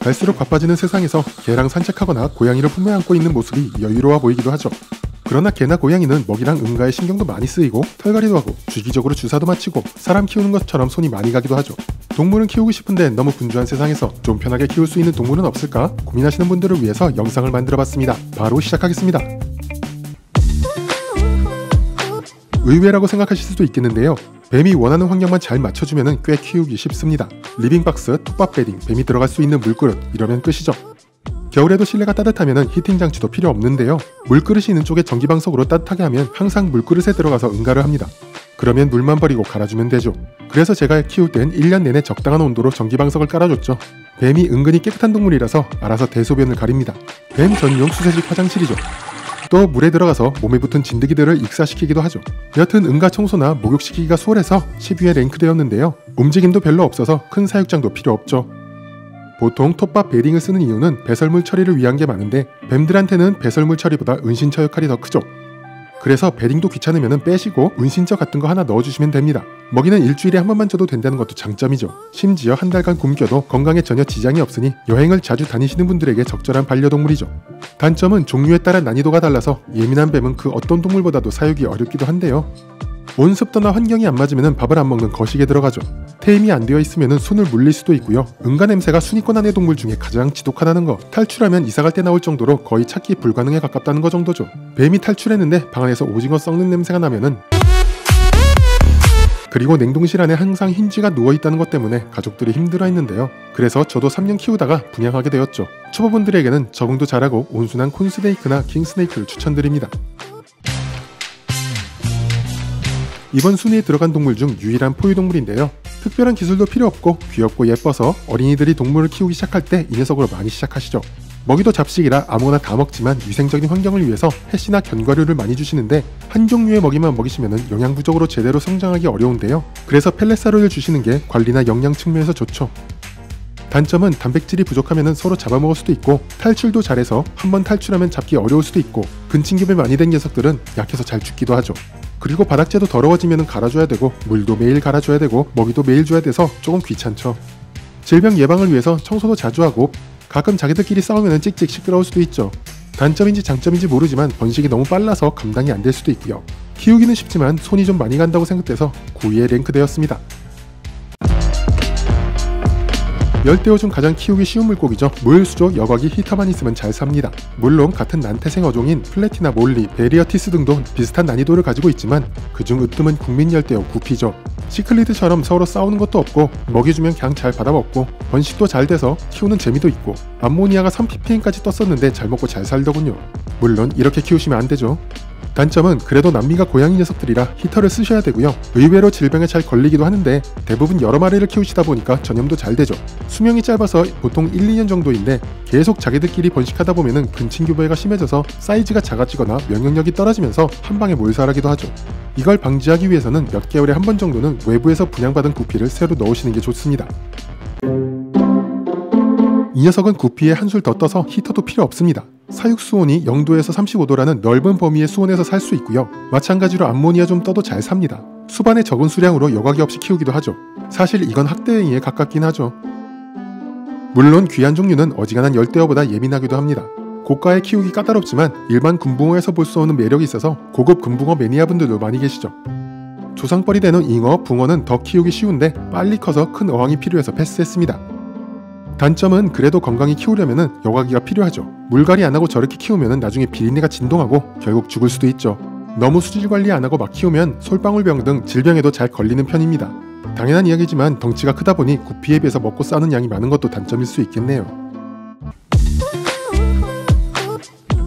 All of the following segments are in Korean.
갈수록 바빠지는 세상에서 개랑 산책하거나 고양이를 품에 안고 있는 모습이 여유로워 보이기도 하죠. 그러나 개나 고양이는 먹이랑 응가에 신경도 많이 쓰이고 털갈이도 하고 주기적으로 주사도 맞히고 사람 키우는 것처럼 손이 많이 가기도 하죠. 동물은 키우고 싶은데 너무 분주한 세상에서 좀 편하게 키울 수 있는 동물은 없을까 고민하시는 분들을 위해서 영상을 만들어봤습니다. 바로 시작하겠습니다. 의외라고 생각하실 수도 있겠는데요. 뱀이 원하는 환경만 잘 맞춰주면 꽤 키우기 쉽습니다. 리빙박스, 톱밥 베딩, 뱀이 들어갈 수 있는 물그릇 이러면 끝이죠. 겨울에도 실내가 따뜻하면 히팅 장치도 필요 없는데요. 물그릇이 있는 쪽에 전기방석으로 따뜻하게 하면 항상 물그릇에 들어가서 응가를 합니다. 그러면 물만 버리고 갈아주면 되죠. 그래서 제가 키울 땐 1년 내내 적당한 온도로 전기방석을 깔아줬죠. 뱀이 은근히 깨끗한 동물이라서 알아서 대소변을 가립니다. 뱀 전용 수세식 화장실이죠. 또 물에 들어가서 몸에 붙은 진드기들을 익사시키기도 하죠. 여튼 응가 청소나 목욕시키기가 수월해서 10위에 랭크되었는데요. 움직임도 별로 없어서 큰 사육장도 필요 없죠. 보통 톱밥 베딩을 쓰는 이유는 배설물 처리를 위한 게 많은데 뱀들한테는 배설물 처리보다 은신처 역할이 더 크죠. 그래서 베딩도 귀찮으면 빼시고 은신처 같은 거 하나 넣어주시면 됩니다. 먹이는 일주일에 한 번만 줘도 된다는 것도 장점이죠. 심지어 한 달간 굶겨도 건강에 전혀 지장이 없으니 여행을 자주 다니시는 분들에게 적절한 반려동물이죠. 단점은 종류에 따라 난이도가 달라서 예민한 뱀은 그 어떤 동물보다도 사육이 어렵기도 한데요. 온습도나 환경이 안 맞으면 밥을 안 먹는 거식에 들어가죠. 테임이 안 되어 있으면 순을 물릴 수도 있고요. 응가 냄새가 순위권 안의 동물 중에 가장 지독하다는 거, 탈출하면 이사갈 때 나올 정도로 거의 찾기 불가능에 가깝다는 거 정도죠. 뱀이 탈출했는데 방 안에서 오징어 썩는 냄새가 나면은, 그리고 냉동실 안에 항상 흰 쥐가 누워있다는 것 때문에 가족들이 힘들어했는데요. 그래서 저도 3년 키우다가 분양하게 되었죠. 초보분들에게는 적응도 잘하고 온순한 콘스네이크나 킹스네이크를 추천드립니다. 이번 순위에 들어간 동물 중 유일한 포유동물인데요. 특별한 기술도 필요 없고 귀엽고 예뻐서 어린이들이 동물을 키우기 시작할 때 이 녀석으로 많이 시작하시죠. 먹이도 잡식이라 아무거나 다 먹지만 위생적인 환경을 위해서 햇이나 견과류를 많이 주시는데 한 종류의 먹이만 먹이시면 영양 부족으로 제대로 성장하기 어려운데요. 그래서 펠렛사료를 주시는 게 관리나 영양 측면에서 좋죠. 단점은 단백질이 부족하면 서로 잡아먹을 수도 있고 탈출도 잘해서 한번 탈출하면 잡기 어려울 수도 있고 근친교배 많이 된 녀석들은 약해서 잘 죽기도 하죠. 그리고 바닥재도 더러워지면 갈아줘야 되고 물도 매일 갈아줘야 되고 먹이도 매일 줘야 돼서 조금 귀찮죠. 질병 예방을 위해서 청소도 자주 하고 가끔 자기들끼리 싸우면 찍찍 시끄러울 수도 있죠. 단점인지 장점인지 모르지만 번식이 너무 빨라서 감당이 안 될 수도 있고요. 키우기는 쉽지만 손이 좀 많이 간다고 생각돼서 9위에 랭크되었습니다. 열대어 중 가장 키우기 쉬운 물고기죠. 물, 수조, 여과기, 히터만 있으면 잘 삽니다. 물론 같은 난태생 어종인 플래티나 몰리, 베리어티스 등도 비슷한 난이도를 가지고 있지만 그중 으뜸은 국민 열대어 구피죠. 시클리드처럼 서로 싸우는 것도 없고 먹이 주면 그냥 잘 받아먹고 번식도 잘 돼서 키우는 재미도 있고 암모니아가 3ppm까지 떴었는데 잘 먹고 잘 살더군요. 물론 이렇게 키우시면 안 되죠. 단점은 그래도 남미가 고양이 녀석들이라 히터를 쓰셔야 되고요. 의외로 질병에 잘 걸리기도 하는데 대부분 여러 마리를 키우시다 보니까 전염도 잘 되죠. 수명이 짧아서 보통 1, 2년 정도인데 계속 자기들끼리 번식하다 보면은 근친교배가 심해져서 사이즈가 작아지거나 면역력이 떨어지면서 한 방에 몰살하기도 하죠. 이걸 방지하기 위해서는 몇 개월에 한 번 정도는 외부에서 분양받은 구피를 새로 넣으시는 게 좋습니다. 이 녀석은 구피에 한술 더 떠서 히터도 필요 없습니다. 사육 수온이 0도에서 35도라는 넓은 범위의 수온에서 살 수 있고요. 마찬가지로 암모니아 좀 떠도 잘 삽니다. 수반에 적은 수량으로 여과기 없이 키우기도 하죠. 사실 이건 학대 행위에 가깝긴 하죠. 물론 귀한 종류는 어지간한 열대어보다 예민하기도 합니다. 고가에 키우기 까다롭지만 일반 금붕어에서 볼 수 없는 매력이 있어서 고급 금붕어 매니아분들도 많이 계시죠. 조상벌이 되는 잉어, 붕어는 더 키우기 쉬운데 빨리 커서 큰 어항이 필요해서 패스했습니다. 단점은 그래도 건강히 키우려면 여과기가 필요하죠. 물갈이 안하고 저렇게 키우면 나중에 비린내가 진동하고 결국 죽을 수도 있죠. 너무 수질 관리 안하고 막 키우면 솔방울병 등 질병에도 잘 걸리는 편입니다. 당연한 이야기지만 덩치가 크다 보니 구피에 비해서 먹고 싸는 양이 많은 것도 단점일 수 있겠네요.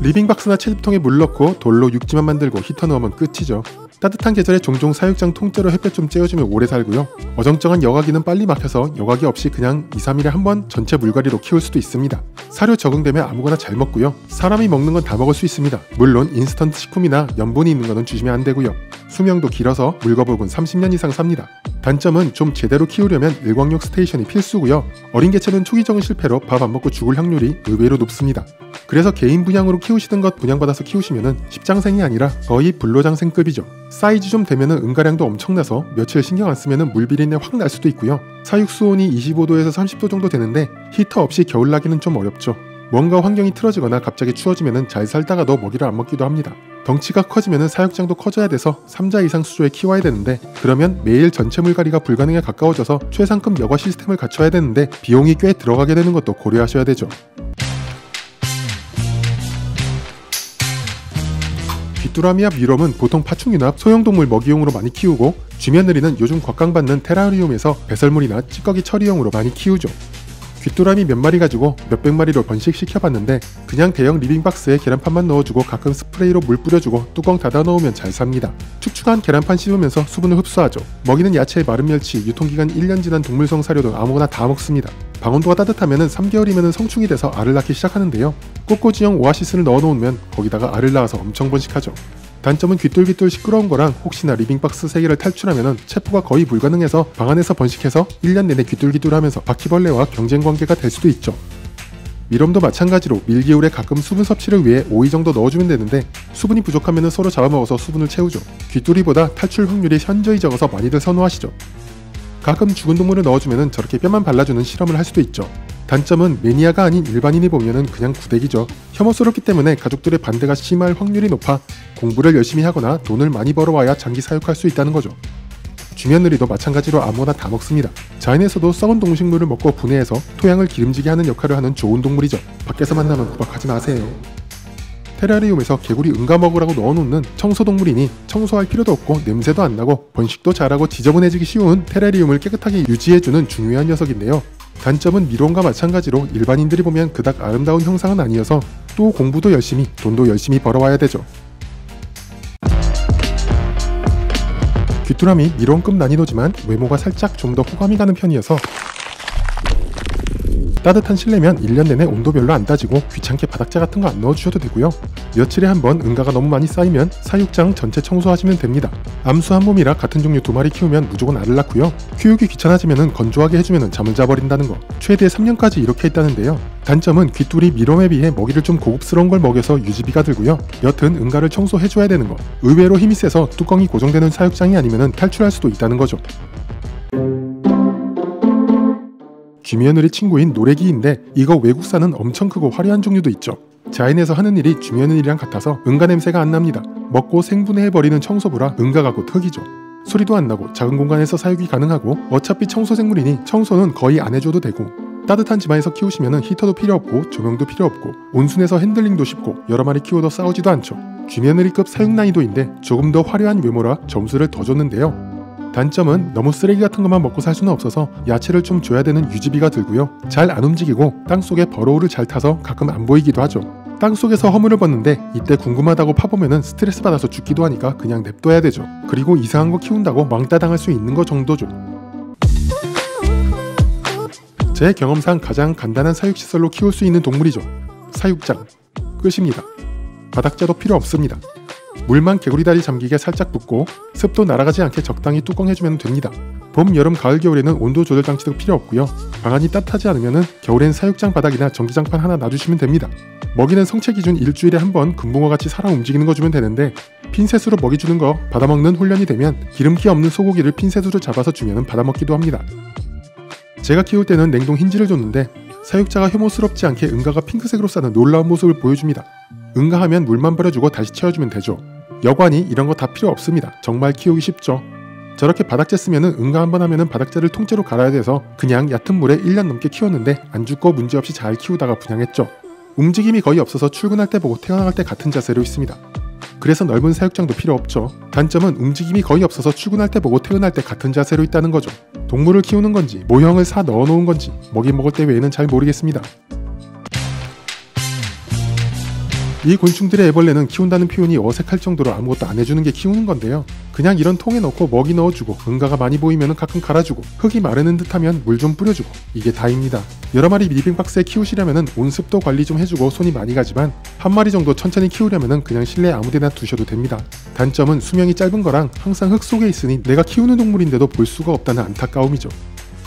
리빙박스나 채집통에 물 넣고 돌로 육지만 만들고 히터 넣으면 끝이죠. 따뜻한 계절에 종종 사육장 통째로 햇볕 좀 쬐어주면 오래 살고요. 어정쩡한 여과기는 빨리 막혀서 여과기 없이 그냥 2, 3일에 한 번 전체 물갈이로 키울 수도 있습니다. 사료 적응되면 아무거나 잘 먹고요. 사람이 먹는 건 다 먹을 수 있습니다. 물론 인스턴트 식품이나 염분이 있는 거는 주시면 안 되고요. 수명도 길어서 물거북은 30년 이상 삽니다. 단점은 좀 제대로 키우려면 일광욕 스테이션이 필수고요. 어린 개체는 초기 적응 실패로 밥 안 먹고 죽을 확률이 의외로 높습니다. 그래서 개인 분양으로 키우시던 것 분양받아서 키우시면은 십장생이 아니라 거의 불로장생급이죠. 사이즈 좀 되면은 응가량도 엄청나서 며칠 신경 안 쓰면은 물비린내 확 날 수도 있고요. 사육 수온이 25도에서 30도 정도 되는데 히터 없이 겨울 나기는 좀 어렵죠. 뭔가 환경이 틀어지거나 갑자기 추워지면은 잘 살다가도 먹이를 안 먹기도 합니다. 덩치가 커지면은 사육장도 커져야 돼서 3자 이상 수조에 키워야 되는데 그러면 매일 전체 물갈이가 불가능에 가까워져서 최상급 여과 시스템을 갖춰야 되는데 비용이 꽤 들어가게 되는 것도 고려하셔야 되죠. 귀뚜라미와 미럼은 보통 파충류나 소형동물 먹이용으로 많이 키우고 쥐며느리는 요즘 곽강받는 테라리움에서 배설물이나 찌꺼기 처리용으로 많이 키우죠. 귀뚜라미 몇 마리 가지고 몇백 마리로 번식시켜봤는데 그냥 대형 리빙박스에 계란판만 넣어주고 가끔 스프레이로 물 뿌려주고 뚜껑 닫아 놓으면 잘 삽니다. 축축한 계란판 씹으면서 수분을 흡수하죠. 먹이는 야채, 마른 멸치, 유통기간 1년 지난 동물성 사료 등 아무거나 다 먹습니다. 방온도가 따뜻하면 3개월이면 성충이 돼서 알을 낳기 시작하는데요. 꼬꼬지형 오아시스를 넣어놓으면 거기다가 알을 낳아서 엄청 번식하죠. 단점은 귀뚤귀뚤 시끄러운 거랑 혹시나 리빙박스 3개를 탈출하면 체포가 거의 불가능해서 방 안에서 번식해서 1년 내내 귀뚤귀뚤하면서 바퀴벌레와 경쟁관계가 될 수도 있죠. 미럼도 마찬가지로 밀기울에 가끔 수분 섭취를 위해 오이 정도 넣어주면 되는데 수분이 부족하면 서로 잡아먹어서 수분을 채우죠. 귀뚜리보다 탈출 확률이 현저히 적어서 많이들 선호하시죠. 가끔 죽은 동물을 넣어주면 저렇게 뼈만 발라주는 실험을 할 수도 있죠. 단점은 매니아가 아닌 일반인이 보면 그냥 구대기죠. 혐오스럽기 때문에 가족들의 반대가 심할 확률이 높아 공부를 열심히 하거나 돈을 많이 벌어와야 장기 사육할 수 있다는 거죠. 쥐며느리도 마찬가지로 아무거나 다 먹습니다. 자연에서도 썩은 동식물을 먹고 분해해서 토양을 기름지게 하는 역할을 하는 좋은 동물이죠. 밖에서 만나면 구박하지 마세요. 테라리움에서 개구리 응가 먹으라고 넣어놓는 청소동물이니 청소할 필요도 없고 냄새도 안 나고 번식도 잘하고 지저분해지기 쉬운 테라리움을 깨끗하게 유지해주는 중요한 녀석인데요. 단점은 미론과 마찬가지로 일반인들이 보면 그닥 아름다운 형상은 아니어서 또 공부도 열심히 돈도 열심히 벌어와야 되죠. 귀뚜라미 미론급 난이도지만 외모가 살짝 좀 더 호감이 가는 편이어서 따뜻한 실내면 1년 내내 온도 별로 안 따지고 귀찮게 바닥재 같은 거 안 넣어주셔도 되고요. 며칠에 한 번 응가가 너무 많이 쌓이면 사육장 전체 청소하시면 됩니다. 암수 한 몸이라 같은 종류 2마리 키우면 무조건 알을 낳고요. 키우기 귀찮아지면 건조하게 해주면 잠을 자버린다는 거. 최대 3년까지 이렇게 있다는데요. 단점은 귀뚜리 미럼에 비해 먹이를 좀 고급스러운 걸 먹여서 유지비가 들고요. 여튼 응가를 청소해줘야 되는 거. 의외로 힘이 세서 뚜껑이 고정되는 사육장이 아니면 탈출할 수도 있다는 거죠. 쥐며느리 친구인 노래기인데 이거 외국산은 엄청 크고 화려한 종류도 있죠. 자연에서 하는 일이 쥐며느리랑 같아서 응가 냄새가 안 납니다. 먹고 생분해해버리는 청소부라 응가가 곧 흙이죠. 소리도 안 나고 작은 공간에서 사육이 가능하고 어차피 청소생물이니 청소는 거의 안 해줘도 되고 따뜻한 집안에서 키우시면 히터도 필요 없고 조명도 필요 없고 온순해서 핸들링도 쉽고 여러 마리 키워도 싸우지도 않죠. 쥐며느리급 사육 난이도인데 조금 더 화려한 외모라 점수를 더 줬는데요. 단점은 너무 쓰레기 같은 것만 먹고 살 수는 없어서 야채를 좀 줘야 되는 유지비가 들고요. 잘 안 움직이고 땅속에 버러우를 잘 타서 가끔 안 보이기도 하죠. 땅속에서 허물을 벗는데 이때 궁금하다고 파보면은 스트레스 받아서 죽기도 하니까 그냥 냅둬야 되죠. 그리고 이상한 거 키운다고 왕따 당할 수 있는 거 정도죠. 제 경험상 가장 간단한 사육시설로 키울 수 있는 동물이죠. 사육장 끝입니다. 바닥재도 필요 없습니다. 물만 개구리다리 잠기게 살짝 붓고 습도 날아가지 않게 적당히 뚜껑 해주면 됩니다. 봄, 여름, 가을, 겨울에는 온도 조절 장치도 필요 없고요. 방안이 따뜻하지 않으면 겨울엔 사육장 바닥이나 전기장판 하나 놔주시면 됩니다. 먹이는 성체 기준 일주일에 한 번 금붕어같이 살아 움직이는 거 주면 되는데 핀셋으로 먹이 주는 거 받아먹는 훈련이 되면 기름기 없는 소고기를 핀셋으로 잡아서 주면 받아먹기도 합니다. 제가 키울 때는 냉동 흰지를 줬는데 사육자가 혐오스럽지 않게 응가가 핑크색으로 싸는 놀라운 모습을 보여줍니다. 응가하면 물만 버려주고 다시 채워주면 되죠. 여관이 이런 거 다 필요 없습니다. 정말 키우기 쉽죠. 저렇게 바닥재 쓰면은 응가 한번 하면은 바닥재를 통째로 갈아야 돼서 그냥 얕은 물에 1년 넘게 키웠는데 안 죽고 문제없이 잘 키우다가 분양했죠. 움직임이 거의 없어서 출근할 때 보고 퇴근할 때 같은 자세로 있습니다. 그래서 넓은 사육장도 필요 없죠. 단점은 움직임이 거의 없어서 출근할 때 보고 퇴근할 때 같은 자세로 있다는 거죠. 동물을 키우는 건지 모형을 사 넣어놓은 건지 먹이 먹을 때 외에는 잘 모르겠습니다. 이 곤충들의 애벌레는 키운다는 표현이 어색할 정도로 아무것도 안 해주는 게 키우는 건데요. 그냥 이런 통에 넣고 먹이 넣어주고 응가가 많이 보이면 가끔 갈아주고 흙이 마르는 듯하면 물 좀 뿌려주고 이게 다입니다. 여러 마리 리빙박스에 키우시려면 온습도 관리 좀 해주고 손이 많이 가지만 한 마리 정도 천천히 키우려면 그냥 실내 아무데나 두셔도 됩니다. 단점은 수명이 짧은 거랑 항상 흙 속에 있으니 내가 키우는 동물인데도 볼 수가 없다는 안타까움이죠.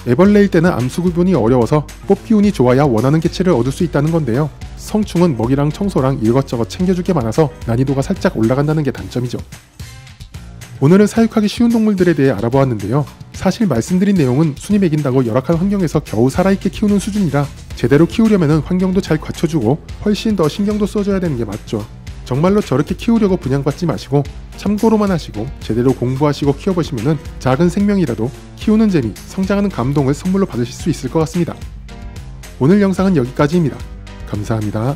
애벌레일 때는 암수 구분이 어려워서 뽑기 운이 좋아야 원하는 개체를 얻을 수 있다는 건데요. 성충은 먹이랑 청소랑 이것저것 챙겨줄 게 많아서 난이도가 살짝 올라간다는 게 단점이죠. 오늘은 사육하기 쉬운 동물들에 대해 알아보았는데요. 사실 말씀드린 내용은 순이 먹인다고 열악한 환경에서 겨우 살아있게 키우는 수준이라 제대로 키우려면 환경도 잘 갖춰주고 훨씬 더 신경도 써줘야 되는 게 맞죠. 정말로 저렇게 키우려고 분양받지 마시고 참고로만 하시고 제대로 공부하시고 키워보시면 작은 생명이라도 키우는 재미, 성장하는 감동을 선물로 받으실 수 있을 것 같습니다. 오늘 영상은 여기까지입니다. 감사합니다.